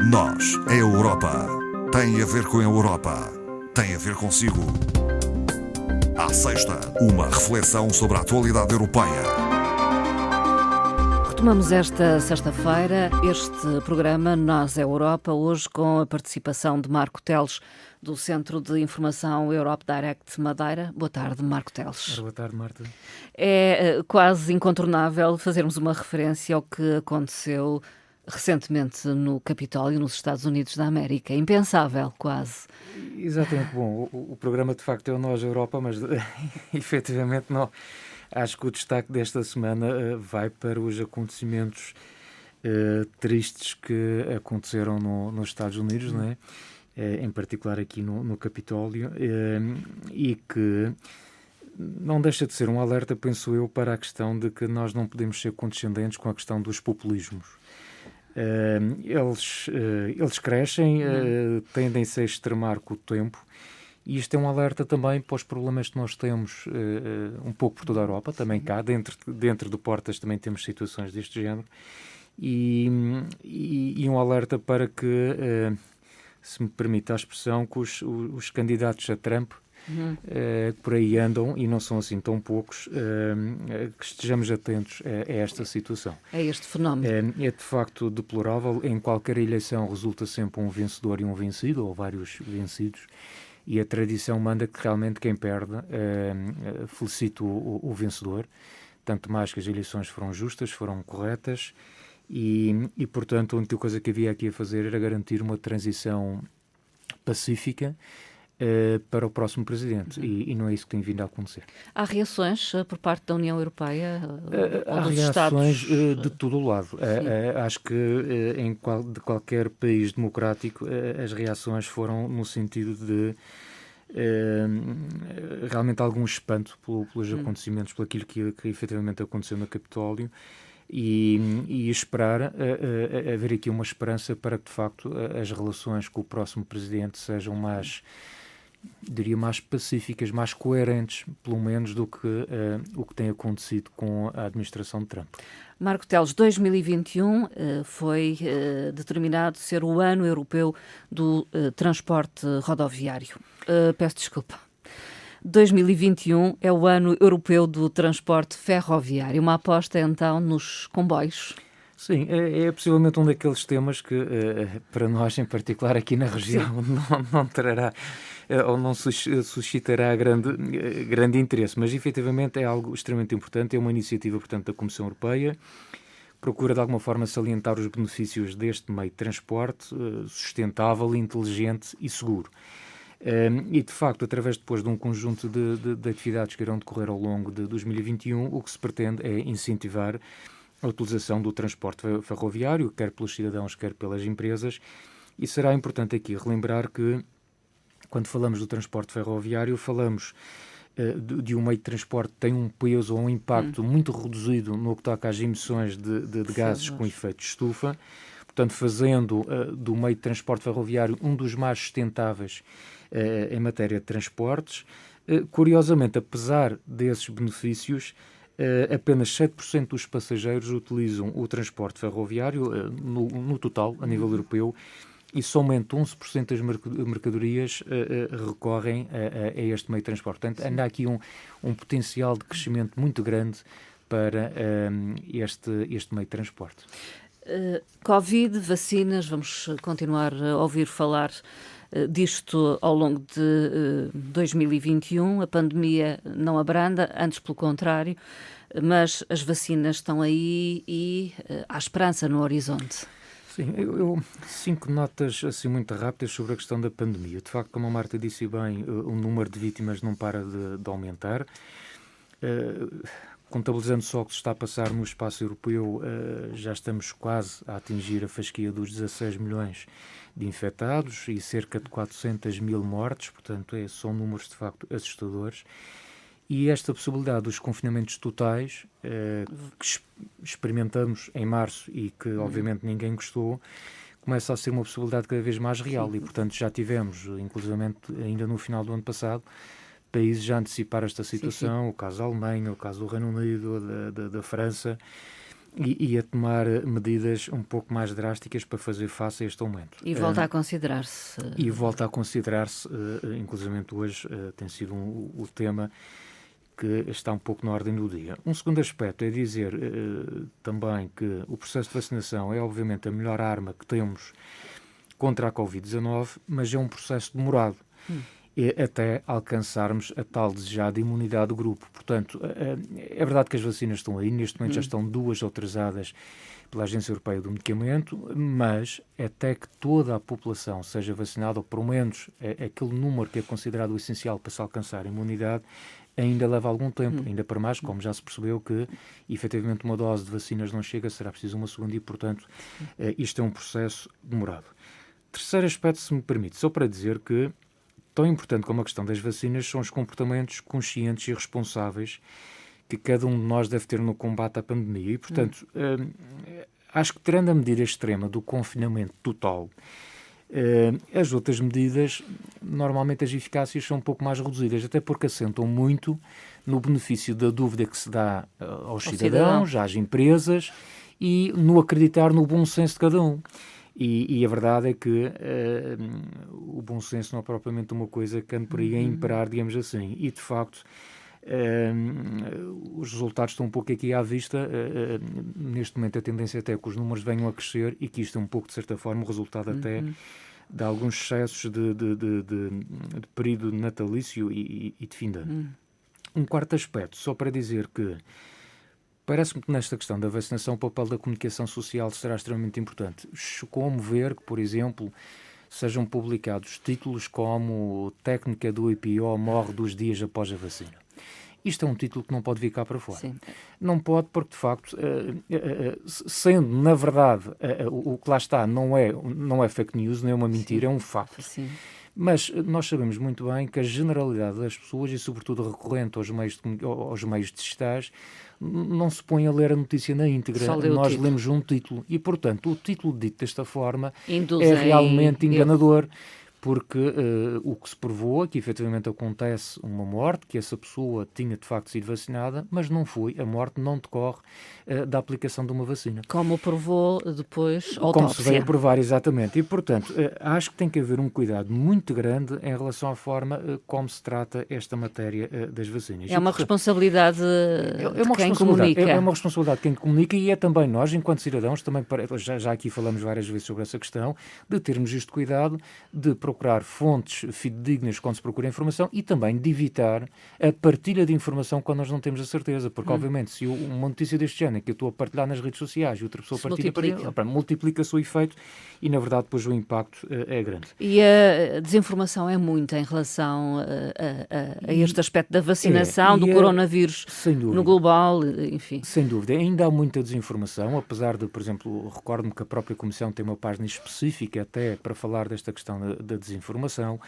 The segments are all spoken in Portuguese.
Nós, a Europa, tem a ver com a Europa, tem a ver consigo. À sexta, uma reflexão sobre a atualidade europeia. Retomamos esta sexta-feira este programa Nós, a Europa, hoje com a participação de Marco Teles, do Centro de Informação Europe Direct Madeira. Boa tarde, Marco Teles. Boa tarde, Marta. É quase incontornável fazermos uma referência ao que aconteceu recentemente no Capitólio, nos Estados Unidos da América. Impensável, quase. Exatamente. Bom, o programa de facto é o Nós, a Europa, mas efetivamente não. Acho que o destaque desta semana vai para os acontecimentos tristes que aconteceram nos Estados Unidos, não é? Em particular aqui no Capitólio, e que não deixa de ser um alerta, penso eu, para a questão de que nós não podemos ser condescendentes com a questão dos populismos. Eles crescem, tendem-se a extremar com o tempo, e isto é um alerta também para os problemas que nós temos um pouco por toda a Europa, também cá, dentro do Portas também temos situações deste género, e um alerta para que, se me permite a expressão, que os candidatos a Trump que por aí andam, e não são assim tão poucos, que estejamos atentos a esta situação. É este fenómeno. É de facto deplorável. Em qualquer eleição resulta sempre um vencedor e um vencido, ou vários vencidos, e a tradição manda que realmente quem perde felicite o vencedor, tanto mais que as eleições foram justas, foram corretas, e portanto a única coisa que havia aqui a fazer era garantir uma transição pacífica para o próximo presidente, e não é isso que tem vindo a acontecer. Há reações por parte da União Europeia? Há dos reações Estados? de todo o lado. Acho que de qualquer país democrático as reações foram no sentido de realmente algum espanto pelos acontecimentos, por aquilo que efetivamente aconteceu no Capitólio, e esperar haver aqui uma esperança para que de facto as relações com o próximo presidente sejam mais pacíficas, mais coerentes, pelo menos, do que o que tem acontecido com a administração de Trump. Marco Teles, 2021 foi determinado ser o ano europeu do transporte rodoviário. Peço desculpa. 2021 é o ano europeu do transporte ferroviário. Uma aposta, então, nos comboios. Sim, é possivelmente um daqueles temas que, para nós em particular aqui na região, não trará ou não suscitará grande interesse, mas efetivamente é algo extremamente importante. É uma iniciativa, portanto, da Comissão Europeia, procura de alguma forma salientar os benefícios deste meio de transporte sustentável, inteligente e seguro. E de facto, através depois de um conjunto de atividades que irão decorrer ao longo de 2021, o que se pretende é incentivar a utilização do transporte ferroviário, quer pelos cidadãos, quer pelas empresas, e será importante aqui relembrar que, quando falamos do transporte ferroviário, falamos de um meio de transporte que tem um peso ou um impacto muito reduzido no que toca às emissões de gases com efeito de estufa, portanto, fazendo do meio de transporte ferroviário um dos mais sustentáveis em matéria de transportes. Curiosamente, apesar desses benefícios, apenas 7% dos passageiros utilizam o transporte ferroviário no total, a nível europeu, e somente 11% das mercadorias recorrem a este meio de transporte. Portanto, anda aqui um potencial de crescimento muito grande para este meio de transporte. Covid, vacinas, vamos continuar a ouvir falar disto ao longo de 2021. A pandemia não abranda, antes pelo contrário, mas as vacinas estão aí e há esperança no horizonte. Sim, eu 5 notas assim muito rápidas sobre a questão da pandemia. De facto, como a Marta disse bem, o número de vítimas não para de aumentar. Contabilizando só o que se está a passar no espaço europeu, já estamos quase a atingir a fasquia dos 16 milhões de infectados e cerca de 400 mil mortes, portanto são números de facto assustadores. E esta possibilidade dos confinamentos totais, que experimentamos em março e que obviamente ninguém gostou, começa a ser uma possibilidade cada vez mais real. E portanto já tivemos, inclusivamente ainda no final do ano passado, países já antecipar esta situação, o caso da Alemanha, o caso do Reino Unido, da França, e a tomar medidas um pouco mais drásticas para fazer face a este aumento. E volta a considerar-se. E volta a considerar-se, inclusive hoje tem sido o tema que está um pouco na ordem do dia. Um segundo aspecto é dizer também que o processo de vacinação é obviamente a melhor arma que temos contra a Covid-19, mas é um processo demorado. Até alcançarmos a tal desejada imunidade do grupo. Portanto, é verdade que as vacinas estão aí, neste momento já estão 2 autorizadas pela Agência Europeia do Medicamento, mas até que toda a população seja vacinada, ou pelo menos aquele número que é considerado o essencial para se alcançar a imunidade, ainda leva algum tempo, ainda para mais, como já se percebeu que efetivamente uma dose de vacinas não chega, será preciso uma segunda e, portanto, isto é um processo demorado. Terceiro aspecto, se me permite, só para dizer que tão importante como a questão das vacinas são os comportamentos conscientes e responsáveis que cada um de nós deve ter no combate à pandemia. E, portanto, acho que tirando a medida extrema do confinamento total, as outras medidas, normalmente as eficácias são um pouco mais reduzidas, até porque assentam muito no benefício da dúvida que se dá aos cidadãos, às empresas e no acreditar no bom senso de cada um. E a verdade é que o bom senso não é propriamente uma coisa que ande por aí a imperar, digamos assim. E, de facto, os resultados estão um pouco aqui à vista. Neste momento a tendência é até que os números venham a crescer e que isto é um pouco, de certa forma, o resultado até de alguns excessos de período natalício e de fim de ano. Um quarto aspecto, só para dizer que parece-me que nesta questão da vacinação o papel da comunicação social será extremamente importante. Chocou-me ver que, por exemplo, sejam publicados títulos como técnica do IPO morre 2 dias após a vacina. Isto é um título que não pode vir cá para fora. Sim. Não pode porque, de facto, sendo, na verdade, o que lá está não é fake news, não é uma mentira, é um facto. Sim. Mas nós sabemos muito bem que a generalidade das pessoas, e sobretudo recorrente aos meios digitais, não se põe a ler a notícia na íntegra. Nós lemos um título e, portanto, o título dito desta forma é realmente enganador. Porque o que se provou é que efetivamente acontece uma morte, que essa pessoa tinha de facto sido vacinada, mas não foi, a morte não decorre da aplicação de uma vacina. Como provou depois a autópsia. Como se veio a provar, exatamente. E, portanto, acho que tem que haver um cuidado muito grande em relação à forma como se trata esta matéria das vacinas. É uma responsabilidade de quem comunica. É uma responsabilidade de quem comunica e é também nós, enquanto cidadãos, também já aqui falamos várias vezes sobre essa questão, de termos este cuidado de procurar fontes fidedignas quando se procura informação e também de evitar a partilha de informação quando nós não temos a certeza, porque obviamente se uma notícia deste género que eu estou a partilhar nas redes sociais e outra pessoa partilha, multiplica-se o efeito e na verdade depois o impacto é grande. E a desinformação é muita em relação a este aspecto da vacinação, do coronavírus no global, enfim. Sem dúvida, ainda há muita desinformação, apesar de, por exemplo, recordo-me que a própria Comissão tem uma página específica até para falar desta questão da desinformação,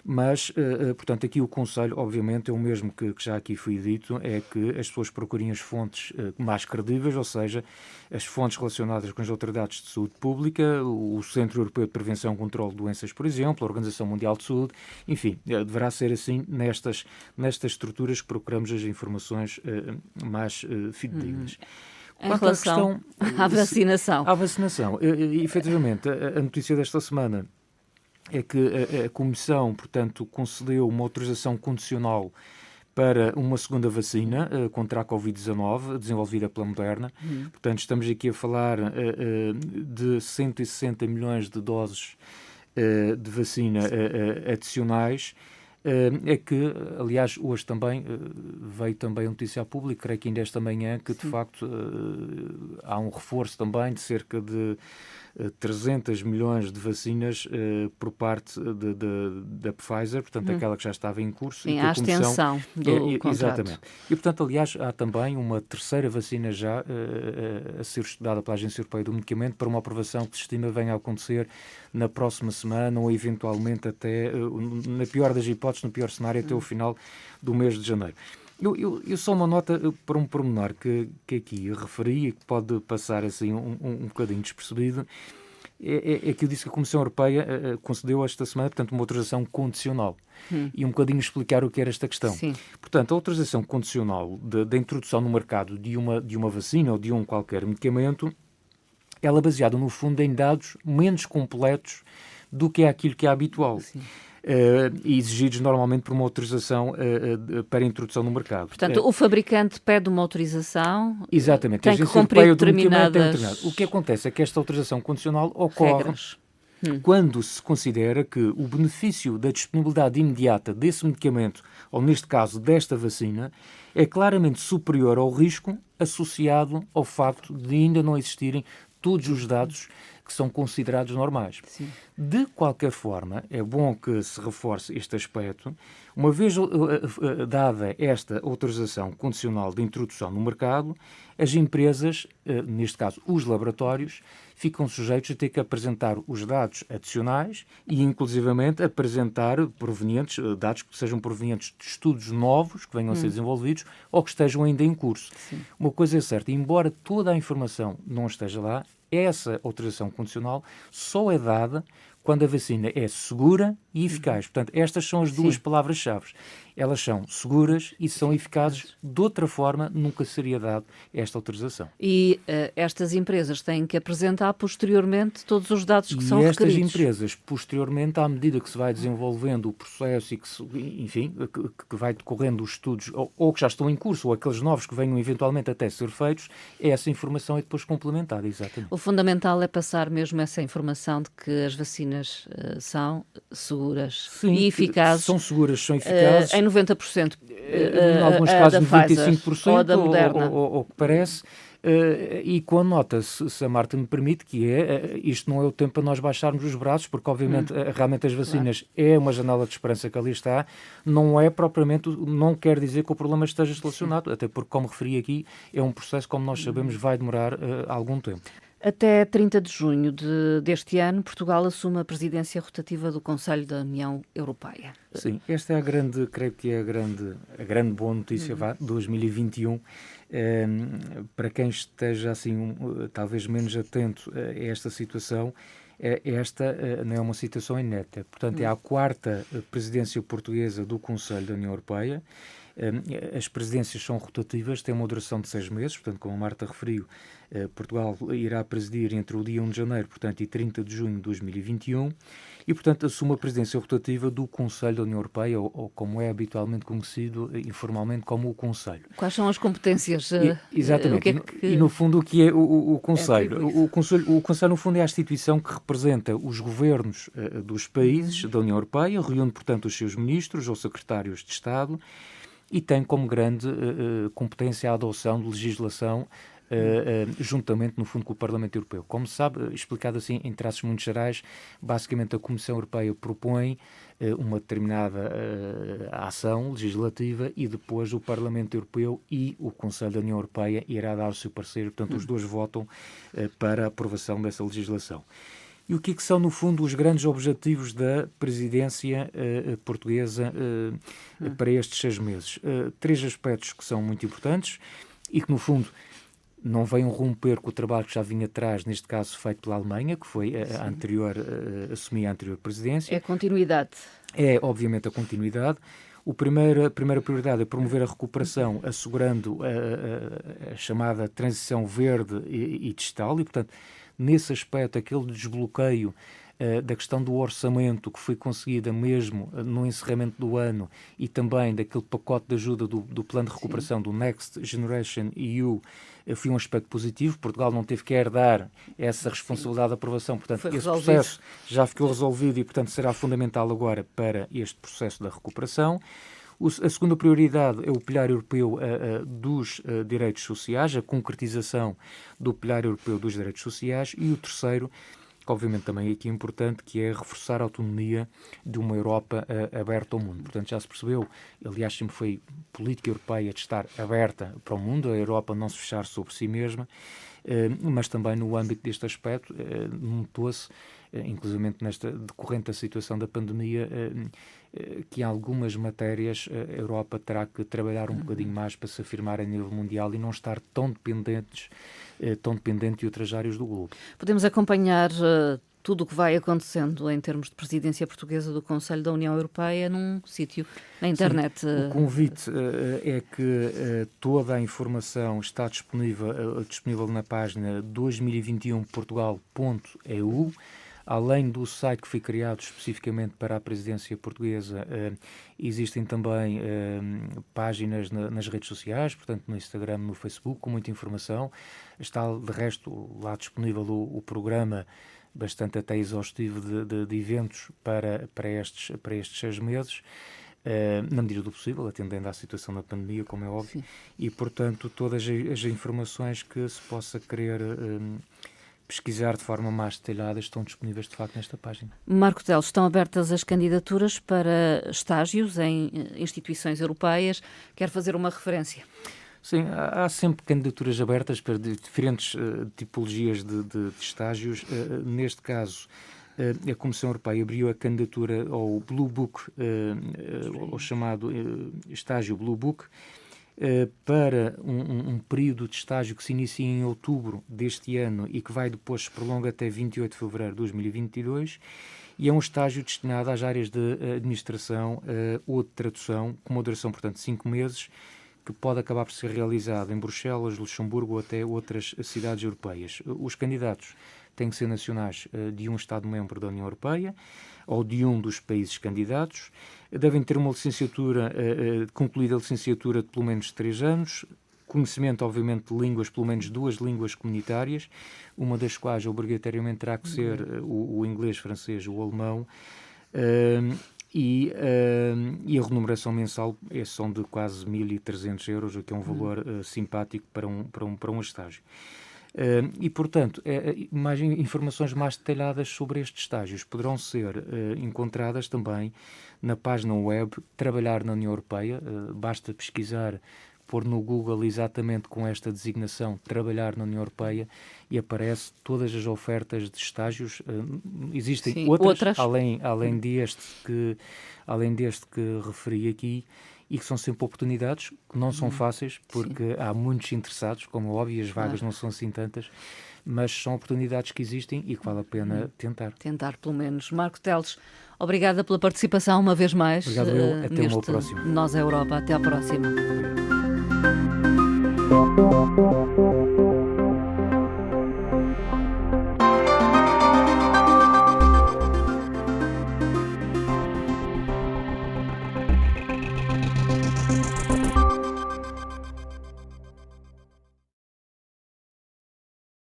mas, portanto, aqui o conselho, obviamente, é o mesmo que já aqui foi dito, é que as pessoas procurem as fontes mais credíveis, ou seja, as fontes relacionadas com as autoridades de saúde pública, o Centro Europeu de Prevenção e Controlo de Doenças, por exemplo, a Organização Mundial de Saúde, enfim, deverá ser assim nestas estruturas que procuramos as informações mais fidedignas. Em relação à vacinação. À vacinação. Efetivamente, a notícia desta semana é que a Comissão, portanto, concedeu uma autorização condicional para uma segunda vacina contra a Covid-19, desenvolvida pela Moderna. Portanto, estamos aqui a falar de 160 milhões de doses de vacina adicionais. É que, aliás, hoje também veio também a notícia ao público, creio que ainda esta manhã, que de facto há um reforço também de cerca de 300 milhões de vacinas por parte da Pfizer, portanto aquela que já estava em curso. Sim, e que a extensão do contrato. Exatamente. E, portanto, aliás, há também uma terceira vacina já a ser estudada pela Agência Europeia do Medicamento para uma aprovação que se estima venha a acontecer na próxima semana ou eventualmente até, na pior das hipóteses, no pior cenário, até o final do mês de janeiro. Eu só uma nota para um pormenor que aqui referi e que pode passar assim um bocadinho despercebido. é que eu disse que a Comissão Europeia concedeu esta semana, portanto, uma autorização condicional. E um bocadinho explicar o que era esta questão. Sim. Portanto, a autorização condicional da introdução no mercado de uma vacina ou de um qualquer medicamento, ela é baseada, no fundo, em dados menos completos do que é aquilo que é habitual. E exigidos normalmente por uma autorização para introdução no mercado. Portanto, o fabricante pede uma autorização, exatamente, tem que cumprir O que acontece é que esta autorização condicional ocorre regras. Quando se considera que o benefício da disponibilidade imediata desse medicamento, ou neste caso desta vacina, é claramente superior ao risco associado ao facto de ainda não existirem todos os dados que são considerados normais. Sim. De qualquer forma, é bom que se reforce este aspecto. Uma vez dada esta autorização condicional de introdução no mercado, as empresas, neste caso os laboratórios, ficam sujeitos a ter que apresentar os dados adicionais e, inclusivamente, apresentar dados que sejam provenientes de estudos novos que venham a ser desenvolvidos ou que estejam ainda em curso. Sim. Uma coisa é certa, embora toda a informação não esteja lá, essa autorização condicional só é dada quando a vacina é segura e eficaz. Portanto, estas são as duas palavras-chave. Elas são seguras e são eficazes. De outra forma, nunca seria dado esta autorização. E estas empresas têm que apresentar posteriormente todos os dados que são requeridos. E estas empresas, posteriormente, à medida que se vai desenvolvendo o processo e que vai decorrendo os estudos, ou que já estão em curso, ou aqueles novos que venham eventualmente até ser feitos, essa informação é depois complementada, exatamente. O fundamental é passar mesmo essa informação de que as vacinas são seguras e eficazes. São seguras, são eficazes. Em 90%. Em alguns casos, 95%, ou da Moderna. ou que parece. E com a nota, se a Marta me permite, que isto não é o tempo para nós baixarmos os braços, porque obviamente realmente as vacinas é uma janela de esperança que ali está, não é propriamente, não quer dizer que o problema esteja solucionado, até porque, como referi aqui, é um processo, como nós sabemos, vai demorar algum tempo. Até 30 de junho deste ano, Portugal assume a presidência rotativa do Conselho da União Europeia. Sim, esta é creio que é a grande boa notícia, 2021. Para quem esteja assim, talvez menos atento a esta situação, esta não é uma situação inédita. Portanto, é a quarta presidência portuguesa do Conselho da União Europeia. As presidências são rotativas, têm uma duração de 6 meses, portanto, como a Marta referiu, Portugal irá presidir entre o dia 1 de janeiro, portanto, e 30 de junho de 2021, e, portanto, assume a presidência rotativa do Conselho da União Europeia, ou como é habitualmente conhecido informalmente como o Conselho. Quais são as competências? Exatamente, e no fundo o que é o Conselho? O Conselho, no fundo, é a instituição que representa os governos dos países da União Europeia, reúne, portanto, os seus ministros ou secretários de Estado, e tem como grande competência a adoção de legislação juntamente, no fundo, com o Parlamento Europeu. Como se sabe, explicado assim em traços muito gerais, basicamente a Comissão Europeia propõe uma determinada ação legislativa e depois o Parlamento Europeu e o Conselho da União Europeia irá dar o seu parecer, portanto os dois votam para a aprovação dessa legislação. E o que são, no fundo, os grandes objetivos da presidência portuguesa para estes 6 meses? 3 aspectos que são muito importantes e que, no fundo, não venham romper com o trabalho que já vinha atrás, neste caso feito pela Alemanha, que foi assumir a anterior presidência. É a continuidade. É, obviamente, a continuidade. A primeira prioridade é promover a recuperação, assegurando a chamada transição verde e digital e, portanto, nesse aspecto, aquele desbloqueio da questão do orçamento que foi conseguida mesmo no encerramento do ano e também daquele pacote de ajuda do plano de recuperação do Next Generation EU, foi um aspecto positivo. Portugal não teve que herdar essa responsabilidade de aprovação, portanto, esse processo já ficou resolvido e, portanto, será fundamental agora para este processo da recuperação. A segunda prioridade é o pilar europeu dos direitos sociais, a concretização do pilar europeu dos direitos sociais, e o terceiro, que obviamente também aqui é importante, que é reforçar a autonomia de uma Europa aberta ao mundo. Portanto, já se percebeu, aliás, sempre foi política europeia de estar aberta para o mundo, a Europa não se fechar sobre si mesma, mas também no âmbito deste aspecto, notou-se, inclusive decorrente da situação da pandemia, que em algumas matérias a Europa terá que trabalhar um bocadinho mais para se afirmar a nível mundial e não estar tão dependente de outras áreas do globo. Podemos acompanhar tudo o que vai acontecendo em termos de presidência portuguesa do Conselho da União Europeia num sítio na internet. Sim, o convite é que toda a informação está disponível na página 2021portugal.eu. Além do site que foi criado especificamente para a presidência portuguesa, existem também páginas nas redes sociais, portanto no Instagram, no Facebook, com muita informação. Está, de resto, lá disponível o programa bastante até exaustivo de eventos para estes 6 meses, na medida do possível, atendendo à situação da pandemia, como é óbvio. Sim. E, portanto, todas as informações que se possa querer pesquisar de forma mais detalhada estão disponíveis, de facto, nesta página. Marco Teles, estão abertas as candidaturas para estágios em instituições europeias. Quer fazer uma referência? Sim, há sempre candidaturas abertas para diferentes tipologias de estágios. Neste caso, a Comissão Europeia abriu a candidatura ao Blue Book, ao chamado estágio Blue Book, para um período de estágio que se inicia em outubro deste ano e que vai depois se prolonga até 28 de fevereiro de 2022, e é um estágio destinado às áreas de administração ou de tradução, com uma duração, portanto, de 5 meses, que pode acabar por ser realizado em Bruxelas, Luxemburgo ou até outras cidades europeias. Os candidatos têm que ser nacionais de um Estado-membro da União Europeia ou de um dos países candidatos, devem ter uma licenciatura, concluída a licenciatura de pelo menos 3 anos, conhecimento, obviamente, de línguas, pelo menos 2 línguas comunitárias, uma das quais obrigatoriamente terá que ser o inglês, francês ou alemão, e a remuneração mensal são de quase 1.300 euros, o que é um valor simpático para um estágio. E, portanto, informações mais detalhadas sobre estes estágios poderão ser encontradas também na página web Trabalhar na União Europeia. Basta pesquisar, pôr no Google exatamente com esta designação Trabalhar na União Europeia e aparece todas as ofertas de estágios. Existem outras. Além deste que referi aqui, e que são sempre oportunidades que não são fáceis, porque há muitos interessados, como é óbvio, as vagas não são assim tantas, mas são oportunidades que existem e que vale a pena tentar. Tentar, pelo menos. Marco Teles, obrigada pela participação uma vez mais. Obrigado eu. Até uma próxima. Nós, a Europa. Até à próxima.